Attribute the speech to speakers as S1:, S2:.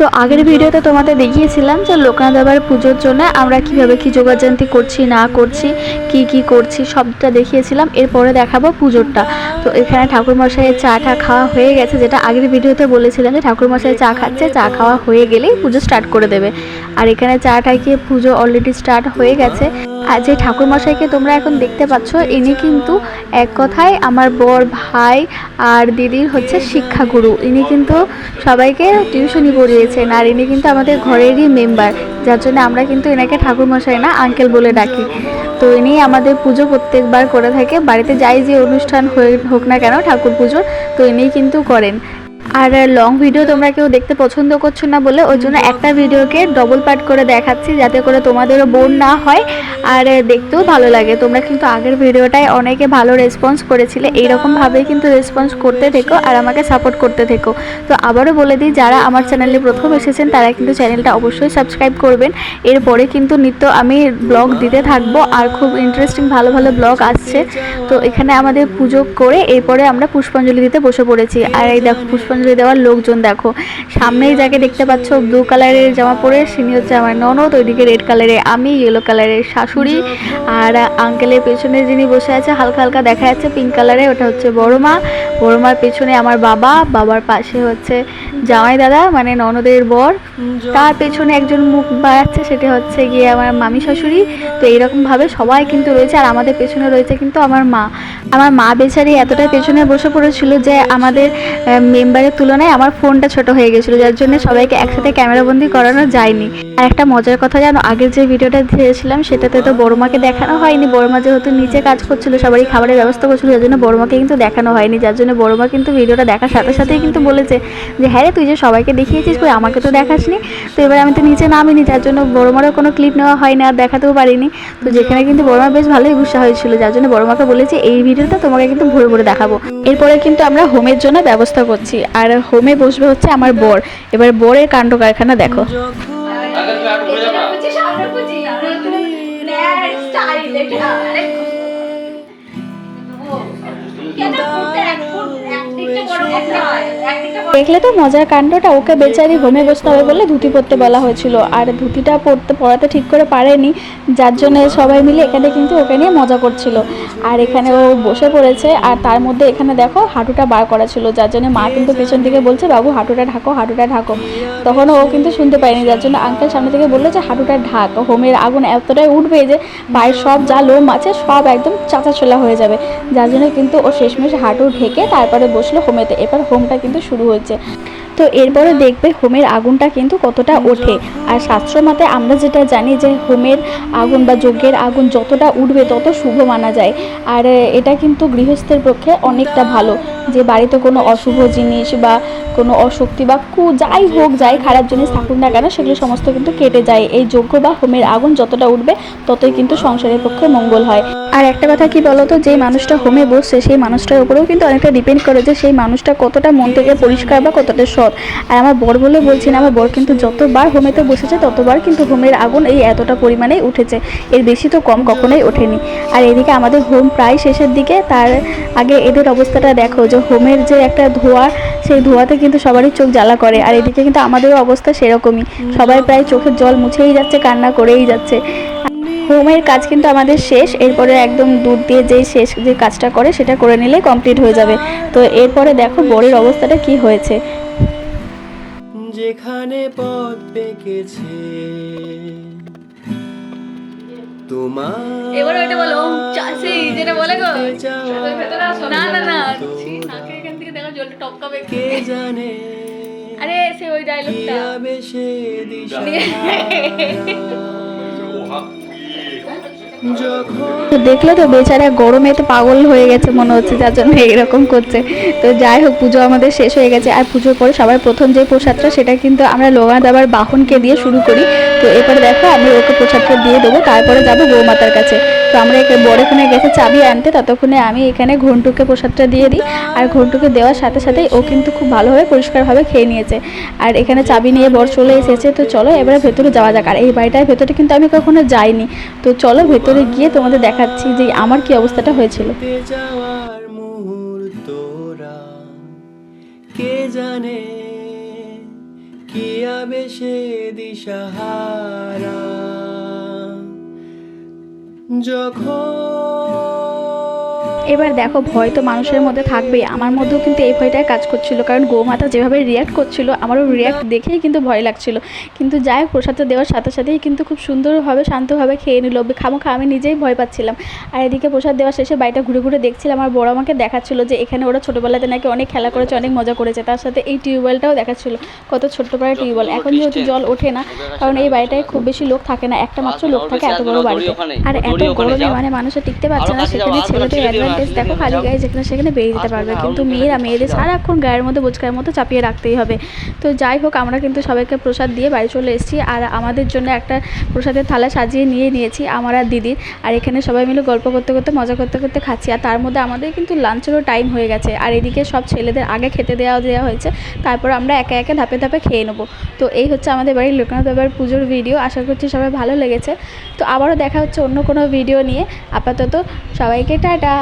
S1: তো আগের ভিডিওতে তোমাদের দেখিয়েছিলাম যে লোকনাথ বাবার পুজোর জন্য আমরা কিভাবে কি জোগাড়যন্ত্র করছি না করছি কি করছি সবটা দেখিয়েছিলাম। এরপরে দেখাবো পুজোরটা। তো এখানে ঠাকুরমশাইয়ের চাটা খাওয়া হয়ে গেছে, যেটা আগের ভিডিওতে বলেছিলাম যে ঠাকুরমশাই চা খাচ্ছে, চা খাওয়া হয়ে গেলেই পুজো স্টার্ট করে দেবে। আর এখানে চাটা খেয়ে পুজো অলরেডি স্টার্ট হয়ে গেছে। আর যে ঠাকুরমশাইকে তোমরা এখন দেখতে পাচ্ছ, ইনি কিন্তু এক কথায় আমার বর ভাই আর দিদির হচ্ছে শিক্ষাগুরু। ইনি কিন্তু সবাইকে টিউশনি পড়িয়েছেন, আর ইনি কিন্তু আমাদের ঘরেরই মেম্বার, যার জন্য আমরা কিন্তু এনাকে ঠাকুরমশাই না আঙ্কেল বলে ডাকি। তো ইনি আমাদের পুজো প্রত্যেকবার করে থাকে, বাড়িতে যাই যে অনুষ্ঠান হোক না কেন ঠাকুর পুজোর, তো ইনি কিন্তু করেন। আর লং ভিডিও তোমরা কেউ দেখতে পছন্দ করছো না বলে ওই জন্য একটা ভিডিওকে ডবল পার্ট করে দেখাচ্ছি, যাতে করে তোমাদেরও বোর না হয় আর দেখতেও ভালো লাগে। তোমরা কিন্তু আগের ভিডিওটায় অনেকে ভালো রেসপন্স করেছিলে, এইরকমভাবেই কিন্তু রেসপন্স করতে থেকো আর আমাকে সাপোর্ট করতে থেকো। তো আবারও বলে দিই, যারা আমার চ্যানেলে প্রথম এসেছেন তারা কিন্তু চ্যানেলটা অবশ্যই সাবস্ক্রাইব করবেন। এরপরে কিন্তু নিত্য আমি ব্লগ দিতে থাকবো, আর খুব ইন্টারেস্টিং ভালো ভালো ব্লগ আসছে। তো এখানে আমাদের পুজো করে এরপরে আমরা পুষ্পাঞ্জলি দিতে বসে পড়েছি। আর এই দেখো পুষ্পাঞ্জলি দেওয়ার লোকজন দেখো, সামনেই যাকে দেখতে পাচ্ছ ব্লু কালারের জামা পরে, সিনি হচ্ছে আমার ননদ, ওইদিকে রেড কালারের আমি, ইয়েলো কালারের শাশুড়ি, আর আঙ্কেলের পেছনে যিনি বসে আছে হালকা হালকা দেখা যাচ্ছে পিঙ্ক কালারে, ওটা হচ্ছে বড় মা। বড় মার পেছনে আমার বাবা, বাবার পাশে হচ্ছে জামাই দাদা মানে ননদের বর, তার পেছনে একজন মুখ বাড়াচ্ছে, সেটা হচ্ছে গিয়ে আমার মামি শাশুড়ি। তো এইরকমভাবে সবাই কিন্তু রয়েছে, আর আমাদের পেছনে রয়েছে কিন্তু আমার মা। আমার মা বেচারি এতটাই পেছনে বসে পড়েছিল যে আমাদের মেম্বারের তুলনায় আমার ফোনটা ছোট হয়ে গেছিলো, যার জন্য সবাইকে একসাথে ক্যামেরাবন্দি করানো যায়নি। আর একটা মজার কথা জানো, আগের যে ভিডিওটা দিয়েছিলাম সেটাতে তো বড়মাকে দেখানো হয়নি। বড়মা যেহেতু নিচে কাজ করছিল, সবারই খাবারের ব্যবস্থা করছিল, যার জন্য বড়মাকে কিন্তু দেখানো হয়নি। যার জন্য বড়মা কিন্তু ভিডিওটা দেখার সাথে সাথেই কিন্তু বলেছে যে হ্যাঁ রে, তুই যে সবাইকে দেখিয়েছিস, কই আমাকে তো দেখাসনি। তো এবার আমি তো নিচে নামিনি, যার জন্য বড়মারও কোনো ক্লিপ নেওয়া হয়নি আর দেখাতেও পারিনি। তো যেখানে কিন্তু বড়মা বেশ ভালোই গুসা হয়েছিল, যার জন্য বড়মাকে বলেছি এই ভিডিওটা তোমাকে কিন্তু ভরে ভরে দেখাবো। এরপরে কিন্তু আমরা হোমের জন্য ব্যবস্থা করছি, আর হোমে বসবে হচ্ছে আমার বর। এবার বরের কাণ্ড কারখানা দেখো। দেখলে তো মজার কাণ্ডটা, ওকে বেচারি হোমে বসতে হবে বলে ধুতি পরতে বলা হয়েছিল, আর ধুতিটা পরাতে ঠিক করে পারেনি, যার জন্য সবাই মিলে এখানে কিন্তু ওকে নিয়ে মজা করছিল। আর এখানে ও বসে পড়েছে, আর তার মধ্যে এখানে দেখো হাঁটুটা বার করা ছিল, যার জন্য মা কিন্তু পেছন দিকে বলছে বাবু হাঁটুটা ঢাকো, হাঁটুটা ঢাকো। তখন ও কিন্তু শুনতে পায়নি, যার জন্য আঙ্কেল সামনে থেকে বললো যে হাঁটুটা ঢাক, হোমের আগুন এতটাই উঠবে যে পায়ের সব যা লোম আছে সব একদম চাচা ছোলা হয়ে যাবে। যার জন্য কিন্তু ও শেষমেশ হাঁটু ঢেকে তারপরে বসলো হোমেতে। এবার হোমটা কিন্তু শুরু হয়েছে। তো এরপরে দেখবে হোমের আগুনটা কিন্তু কতটা ওঠে। আর শাস্ত্র মতে আমরা যেটা জানি যে হোমের আগুন বা যজ্ঞের আগুন যতটা উঠবে তত শুভ মানা যায়। আর এটা কিন্তু গৃহস্থের পক্ষে অনেকটা ভালো, যে বাড়িতে কোনো অশুভ জিনিস বা কোনো অশক্তি বা যাই হোক, যাই খারাপ জিনিস থাকুক না কেন, সেগুলো সমস্ত কিন্তু কেটে যায়। এই যজ্ঞ বা হোমের আগুন যতটা উঠবে ততই কিন্তু সংসারের পক্ষে মঙ্গল হয়। আর একটা কথা কি বলতো, যে মানুষটা হোমে বসছে সেই মানুষটার উপরেও কিন্তু অনেকটা ডিপেন্ড করে যে সেই মানুষটা কতটা মন থেকে পরিষ্কার বা কতটা সৎ। আর আমার বর বলে বলছি না, আমার বর কিন্তু যতবার হোমেতে বসেছে ততবার কিন্তু হোমের আগুন এই এতটা পরিমাণেই উঠেছে, এর বেশি তো কম কখনোই ওঠেনি। আর এদিকে আমাদের হোম প্রায় শেষের দিকে, তার আগে এদের অবস্থাটা দেখো, যে হোমের যে একটা ধোঁয়া, সেই ধোঁয়াতে কিন্তু সবারই চোখ জ্বালা করে। আর এদিকে কিন্তু আমাদেরও অবস্থা সেরকমই, সবাই প্রায় চোখের জল মুছেই যাচ্ছে, কান্না করেই যাচ্ছে। হোমের কাজ কিন্তু আমাদের শেষ, এরপরে একদম দুধ দিয়ে যেই শেষ যে কাজটা করে সেটা করে নিলেই কমপ্লিট হয়ে যাবে। তো এরপরে দেখো বরের অবস্থাটা কি হয়েছে।
S2: যেখানে পথ পেকেছে তোমার,
S3: এবার ওইটা বলো চাষি যেটা বলে গো, না না না নাকে এখান থেকে দেখো জলটা টপকাবে,
S2: কে জানে
S3: আরে সে ওই ডায়লগটা
S2: বেশে দিশা।
S1: তো দেখলে তো বেচারা গরমে তো পাগল হয়ে গেছে মনে হচ্ছে, যার জন্য এইরকম করছে। তো যাই হোক, পুজো আমাদের শেষ হয়ে গেছে। আর পুজোর পরে সবার প্রথম যে প্রসাদটা সেটা কিন্তু আমরা লোকনাথ বাবার বাহনকে দিয়ে শুরু করি। তো এরপরে দেখো আমি ওকে প্রসাদটা দিয়ে দেবো, তারপরে যাবো গৌমাতার কাছে। তো আমরা বড় এখানে গেছে চাবি আনতে, ততক্ষণে আমি এখানে ঘন্টুকে প্রসাদটা দিয়ে দিই। আর ঘন্টুকে দেওয়ার সাথে সাথেই ও কিন্তু খুব ভালোভাবে পরিষ্কারভাবে খেয়ে নিয়েছে। আর এখানে চাবি নিয়ে বর চলে এসেছে। তো চলো এবারে ভেতরে যাওয়া যাক। আর এই বাড়িটার ভেতরে কিন্তু আমি কখনো যাইনি, তো চলো ভেতরে গিয়ে তোমাদের দেখাচ্ছি যে আমার কি অবস্থাটা হয়েছিল।
S2: কে জানে কি দিয়া বেশে দিশাহারা
S1: এবার দেখো ভয় তো মানুষের মধ্যে থাকবেই, আমার মধ্যেও কিন্তু এই ভয়টাই কাজ করছিল, কারণ গোমাতা যেভাবে রিয়্যাক্ট করছিল আমারও রিয়্যাক্ট দেখেই কিন্তু ভয় লাগছিল। কিন্তু যাই হোক প্রসাদটা দেওয়ার সাথে সাথেই কিন্তু খুব সুন্দরভাবে শান্তভাবে খেয়ে নিল। খামোখা আমি নিজেই ভয় পাচ্ছিলাম। আর এদিকে প্রসাদ দেওয়ার শেষে বাড়িটা ঘুরে ঘুরে দেখছিলাম, আমার বড় আমাকে দেখাচ্ছিল যে এখানে ওরা ছোটোবেলাতে নাকি অনেক খেলা করেছে, অনেক মজা করেছে। তার সাথে এই টিউবওয়েলটাও দেখাচ্ছিল, কত ছোট্ট পাড়া টিউবওয়েল। এখন যেহেতু জল ওঠে না, কারণ এই বাড়িটায় খুব বেশি লোক থাকে না, একটা মাত্র লোক থাকে এত বড় বাড়িতে। আর এত গরমে মানে মানুষে টিকতে পারছে না, সেখানে ছেলেদের অ্যাডভান্টেজ দেখো, খালি গায়ে যেখানে সেখানে বেরিয়ে যেতে পারবে, কিন্তু মেয়েদের সারাক্ষণ গায়ের মধ্যে বোচকার মতো চাপিয়ে রাখতেই হবে। তো যাই হোক আমরা কিন্তু সবাইকে প্রসাদ দিয়ে বাড়ি চলে এসেছি, আর আমাদের জন্য একটা প্রসাদের থালা সাজিয়ে নিয়েছি আমার আর দিদির। আর এখানে সবাই মিলে গল্প করতে করতে মজা করতে করতে খাচ্ছি, আর তার মধ্যে আমাদের কিন্তু লাঞ্চেরও টাইম হয়ে গেছে। আর এদিকে সব ছেলেদের আগে খেতে দেওয়া হয়েছে, তারপর আমরা একে একে ধাপে ধাপে খেয়ে নেবো। তো এই হচ্ছে আমাদের বাড়ির লোকনাথ বাবার পুজোর ভিডিও। আশা করছি সবাই ভালো লেগেছে। তো আবারও দেখা হচ্ছে অন্য কোনো ভিডিও নিয়ে। আপাতত সবাইকে টাটা।